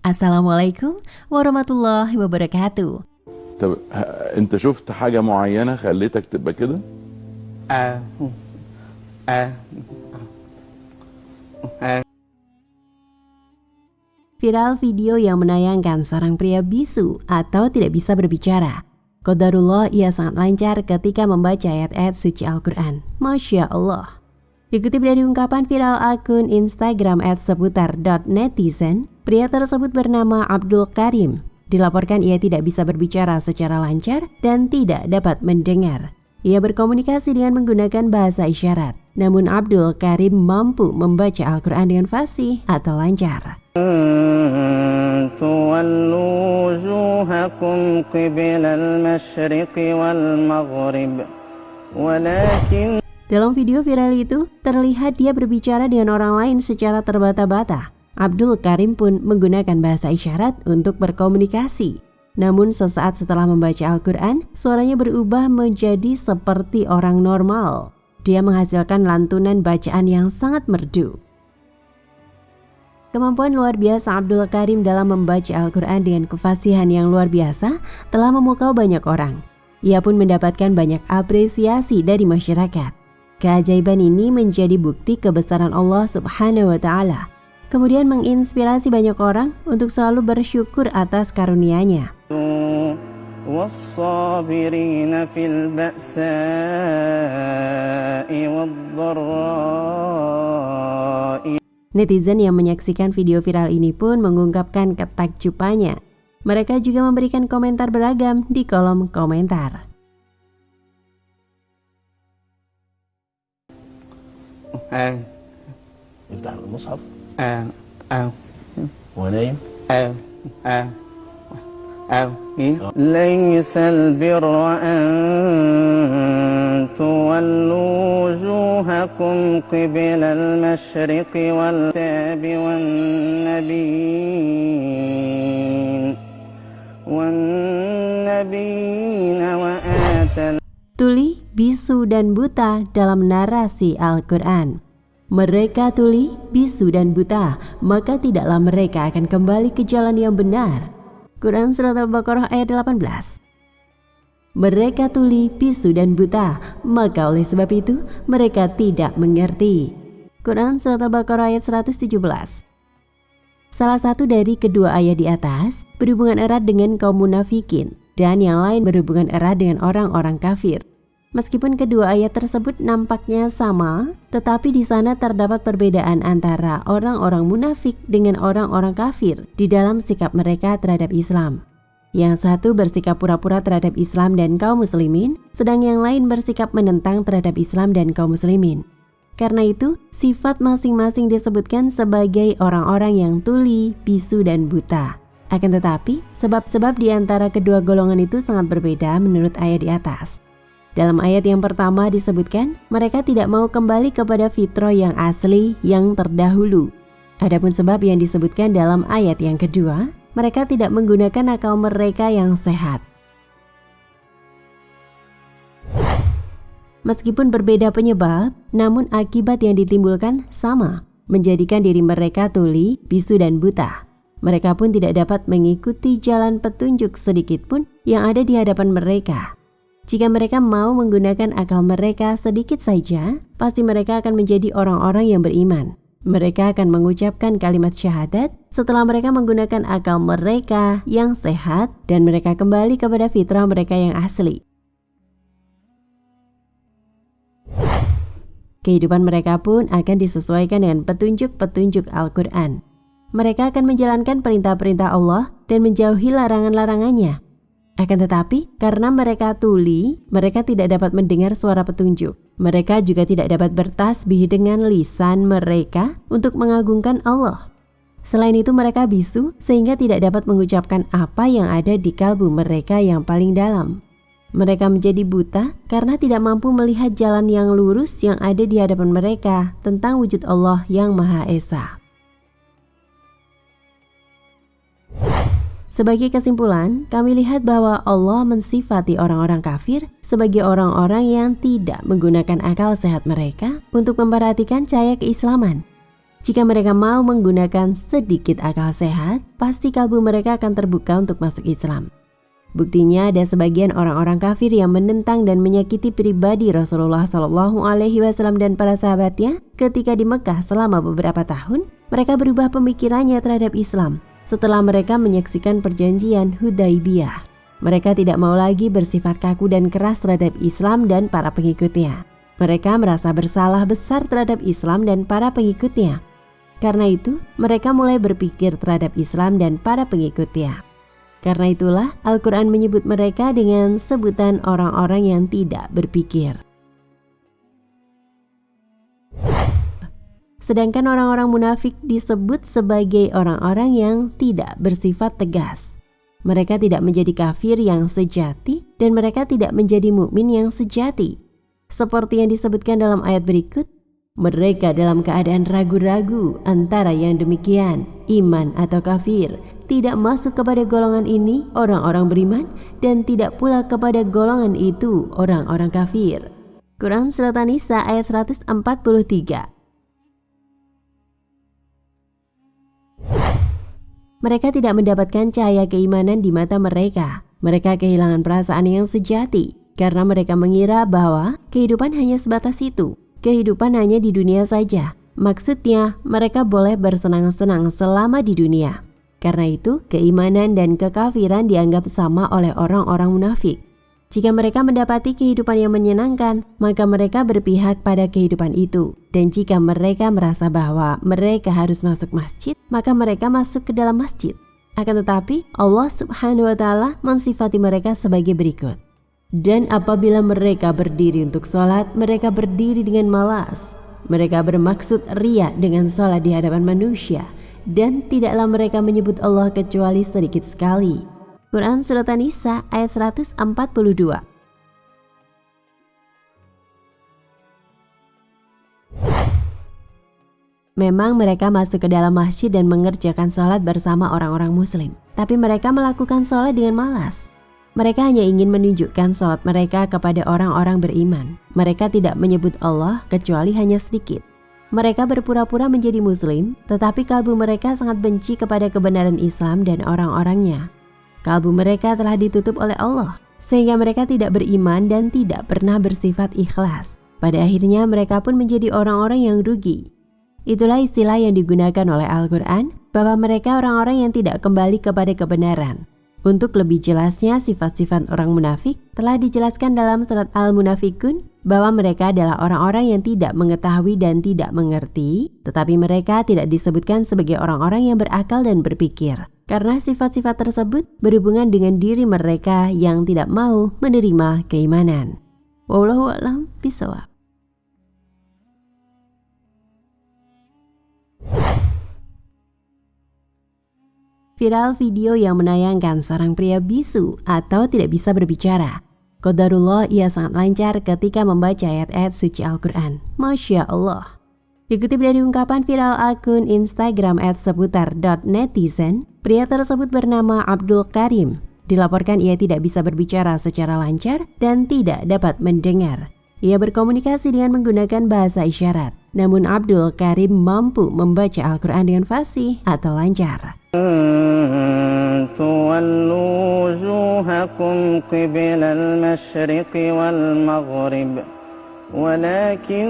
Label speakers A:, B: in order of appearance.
A: Assalamualaikum warahmatullahi wabarakatuh.
B: طب انت شفت حاجة معينة خلتك تبقى كده؟
A: Viral video yang menayangkan seorang pria bisu atau tidak bisa berbicara. Qadarullah, ia sangat lancar ketika membaca ayat-ayat suci Al-Quran. Masya Allah. Dikutip dari ungkapan viral akun Instagram @seputar.netizen, pria tersebut bernama Abdul Karim. Dilaporkan ia tidak bisa berbicara secara lancar dan tidak dapat mendengar. Ia berkomunikasi dengan menggunakan bahasa isyarat. Namun Abdul Karim mampu membaca Al-Quran dengan fasih atau lancar. Dalam video viral itu, terlihat dia berbicara dengan orang lain secara terbata-bata. Abdul Karim pun menggunakan bahasa isyarat untuk berkomunikasi. Namun sesaat setelah membaca Al-Quran, suaranya berubah menjadi seperti orang normal. Dia menghasilkan lantunan bacaan yang sangat merdu. Kemampuan luar biasa Abdul Karim dalam membaca Al-Quran dengan kefasihan yang luar biasa telah memukau banyak orang. Ia pun mendapatkan banyak apresiasi dari masyarakat. Keajaiban ini menjadi bukti kebesaran Allah Subhanahu wa Ta'ala. Kemudian menginspirasi banyak orang untuk selalu bersyukur atas karunia-Nya. Netizen yang menyaksikan video viral ini pun mengungkapkan ketakjubannya. Mereka juga memberikan komentar beragam di kolom komentar.
C: يفتح المصحف ونايم ليس البر أن تولوا وجوهكم قبل المشرق والكتاب والنبيين وآتى.
A: Tuli, bisu, dan buta dalam narasi Al-Quran. Mereka tuli, bisu, dan buta, maka tidaklah mereka akan kembali ke jalan yang benar. Quran Surat Al-Baqarah ayat 18. Mereka tuli, bisu, dan buta, maka oleh sebab itu mereka tidak mengerti. Quran Surat Al-Baqarah ayat 117. Salah satu dari kedua ayat di atas berhubungan erat dengan kaum munafikin, dan yang lain berhubungan erat dengan orang-orang kafir. Meskipun kedua ayat tersebut nampaknya sama, tetapi di sana terdapat perbedaan antara orang-orang munafik dengan orang-orang kafir di dalam sikap mereka terhadap Islam. Yang satu bersikap pura-pura terhadap Islam dan kaum muslimin, sedang yang lain bersikap menentang terhadap Islam dan kaum muslimin. Karena itu, sifat masing-masing disebutkan sebagai orang-orang yang tuli, bisu, dan buta. Akan tetapi, sebab-sebab di antara kedua golongan itu sangat berbeda menurut ayat di atas. Dalam ayat yang pertama disebutkan, mereka tidak mau kembali kepada fitrah yang asli yang terdahulu. Adapun sebab yang disebutkan dalam ayat yang kedua, mereka tidak menggunakan akal mereka yang sehat. Meskipun berbeda penyebab, namun akibat yang ditimbulkan sama, menjadikan diri mereka tuli, bisu, dan buta. Mereka pun tidak dapat mengikuti jalan petunjuk sedikit pun yang ada di hadapan mereka. Jika mereka mau menggunakan akal mereka sedikit saja, pasti mereka akan menjadi orang-orang yang beriman. Mereka akan mengucapkan kalimat syahadat setelah mereka menggunakan akal mereka yang sehat dan mereka kembali kepada fitrah mereka yang asli. Kehidupan mereka pun akan disesuaikan dengan petunjuk-petunjuk Al-Quran. Mereka akan menjalankan perintah-perintah Allah dan menjauhi larangan-larangannya. Akan tetapi, karena mereka tuli, mereka tidak dapat mendengar suara petunjuk. Mereka juga tidak dapat bertasbih dengan lisan mereka untuk mengagungkan Allah. Selain itu mereka bisu sehingga tidak dapat mengucapkan apa yang ada di kalbu mereka yang paling dalam. Mereka menjadi buta karena tidak mampu melihat jalan yang lurus yang ada di hadapan mereka tentang wujud Allah yang Maha Esa. Sebagai kesimpulan, kami lihat bahwa Allah mensifati orang-orang kafir sebagai orang-orang yang tidak menggunakan akal sehat mereka untuk memperhatikan cahaya keislaman. Jika mereka mau menggunakan sedikit akal sehat, pasti kalbu mereka akan terbuka untuk masuk Islam. Buktinya ada sebagian orang-orang kafir yang menentang dan menyakiti pribadi Rasulullah SAW dan para sahabatnya ketika di Mekah selama beberapa tahun. Mereka berubah pemikirannya terhadap Islam setelah mereka menyaksikan perjanjian Hudaibiyah. Mereka tidak mau lagi bersifat kaku dan keras terhadap Islam dan para pengikutnya. Mereka merasa bersalah besar terhadap Islam dan para pengikutnya. Karena itu, mereka mulai berpikir terhadap Islam dan para pengikutnya. Karena itulah Al-Quran menyebut mereka dengan sebutan orang-orang yang tidak berpikir. Sedangkan orang-orang munafik disebut sebagai orang-orang yang tidak bersifat tegas. Mereka tidak menjadi kafir yang sejati dan mereka tidak menjadi mukmin yang sejati. Seperti yang disebutkan dalam ayat berikut, mereka dalam keadaan ragu-ragu antara yang demikian, iman atau kafir, tidak masuk kepada golongan ini orang-orang beriman dan tidak pula kepada golongan itu orang-orang kafir. Quran Surat An-Nisa ayat 143. Mereka tidak mendapatkan cahaya keimanan di mata mereka. Mereka kehilangan perasaan yang sejati karena mereka mengira bahwa kehidupan hanya sebatas itu. Kehidupan hanya di dunia saja. Maksudnya, mereka boleh bersenang-senang selama di dunia. Karena itu, keimanan dan kekafiran dianggap sama oleh orang-orang munafik. Jika mereka mendapati kehidupan yang menyenangkan, maka mereka berpihak pada kehidupan itu. Dan jika mereka merasa bahwa mereka harus masuk masjid, maka mereka masuk ke dalam masjid. Akan tetapi, Allah Subhanahu wa Ta'ala mensifati mereka sebagai berikut. Dan apabila mereka berdiri untuk sholat, mereka berdiri dengan malas. Mereka bermaksud riya dengan sholat di hadapan manusia. Dan tidaklah mereka menyebut Allah kecuali sedikit sekali. Quran Surat An-Nisa ayat 142. Memang mereka masuk ke dalam masjid dan mengerjakan sholat bersama orang-orang muslim. Tapi mereka melakukan sholat dengan malas. Mereka hanya ingin menunjukkan sholat mereka kepada orang-orang beriman. Mereka tidak menyebut Allah kecuali hanya sedikit. Mereka berpura-pura menjadi muslim, tetapi kalbu mereka sangat benci kepada kebenaran Islam dan orang-orangnya. Kalbu mereka telah ditutup oleh Allah, sehingga mereka tidak beriman dan tidak pernah bersifat ikhlas. Pada akhirnya mereka pun menjadi orang-orang yang rugi. Itulah istilah yang digunakan oleh Al-Quran, bahwa mereka orang-orang yang tidak kembali kepada kebenaran. Untuk lebih jelasnya sifat-sifat orang munafik telah dijelaskan dalam surat Al-Munafikun, bahwa mereka adalah orang-orang yang tidak mengetahui dan tidak mengerti, tetapi mereka tidak disebutkan sebagai orang-orang yang berakal dan berpikir. Karena sifat-sifat tersebut berhubungan dengan diri mereka yang tidak mau menerima keimanan. Wallahu a'lam bishawab. Viral video yang menayangkan seorang pria bisu atau tidak bisa berbicara. Qadarullah, ia sangat lancar ketika membaca ayat-ayat suci Al-Quran. Masya Allah. Dikutip dari ungkapan viral akun Instagram @seputar.netizen, pria tersebut bernama Abdul Karim. Dilaporkan ia tidak bisa berbicara secara lancar dan tidak dapat mendengar. Ia berkomunikasi dengan menggunakan bahasa isyarat. Namun Abdul Karim mampu membaca Al-Quran dengan fasih atau lancar.
C: تولوا وجوهكم قبل المشرق والمغرب ولكن